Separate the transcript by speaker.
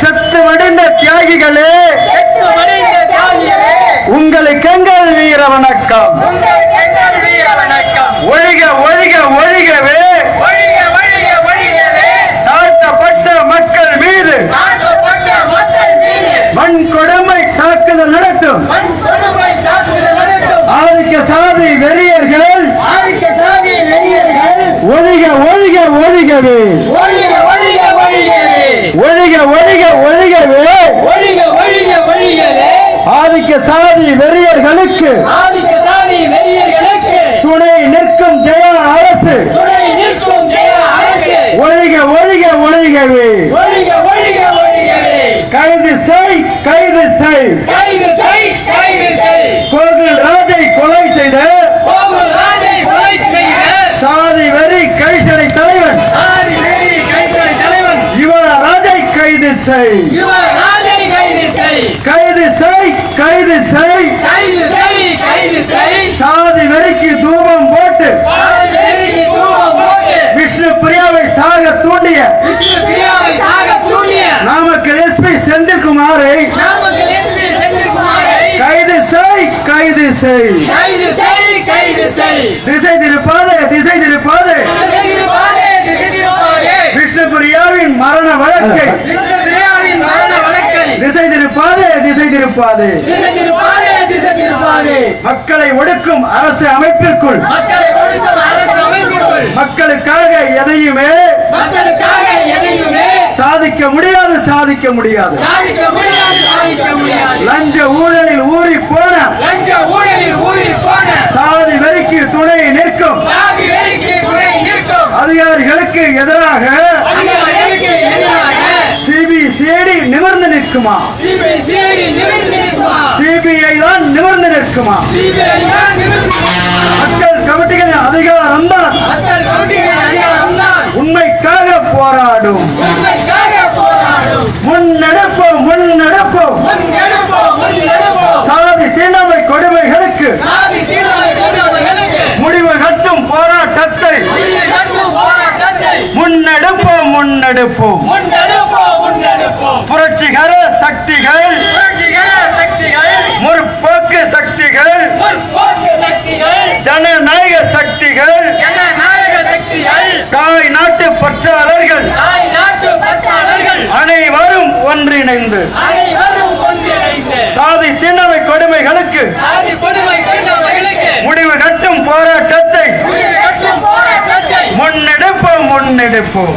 Speaker 1: செத்து மடிந்த தியாகிகளே, உங்களுக்கு எங்கள் வீர வணக்கம். ஒழிக ஒழிக ஒழிகவே தாழ்த்தப்பட்ட மக்கள் மீது மண் கொடுமை தாக்குதல் நடத்தும் ஆதிக்க சாதி வெறியர்கள் ஒழிக ஒழிக ஒழிகவே, ஒழிக ஒழிக ஒழிகவே, ஆதிக்க சாதி வெறியர்களுக்கு துணை நிற்கும் ஜெயா அரசு ஒழிக ஒழிக ஒழிகவே. கைது செய், கைது செய். கோகுல் ராஜை கொலை செய்த சாதி வெறி கைசடை தலைவன் யுவராஜை கைது செய், கைது செய், கைது செய். சாதி வெறிக்கு தூபம் போட்டு விஷ்ணு பிரியாவை சாக தூண்டிய நாமக்கல் எஸ்பி செந்தில்குமாரை கைது செய், கைது செய். திசை திருப்பாதே, திசை திருப்பாதே. விஷ்ணு பிரியாவின் மரண வழக்கை திசை திருப்பாதே, திசை திருப்பாதே. மக்களை ஒடுக்கும் அரசு அமைப்பிற்குள் மக்களுக்காக எதையுமே சாதிக்க முடியாது, சாதிக்க முடியாது. லஞ்ச ஊழலில் ஊறி போன சாதி வெறிக்கு துணை நிற்கும் அதிகாரிகளுக்கு எதிராக சிபிசிஐடி நிமிர்ந்து நிற்குமா? சிபிஐ தான் நிமிர்ந்து நிற்குமா? மக்கள் கமிட்டிகளின் அதிகாரம் தான் உண்மைக்காக போராடும். முன்னெடுப்போம், முன்னெடுப்போம். சாதி தீண்டாமை கொடுமைகளுக்கு முடிவு கட்டும் போராட்டத்தை முன்னெடுப்போம், முன்னெடுப்போம். புரட்சிகர சக்திகள், முற்போக்கு சக்திகள், ஜனநாயக சக்திகள், தாய் நாட்டு பற்றாளர்கள் அனைவரும் ஒன்றிணைந்து சாதி தீண்டாமை கொடுமைகளுக்கு முடிவு கட்டும் போராட்டத்தை முன்னெடுப்போம், முன்னெடுப்போம்.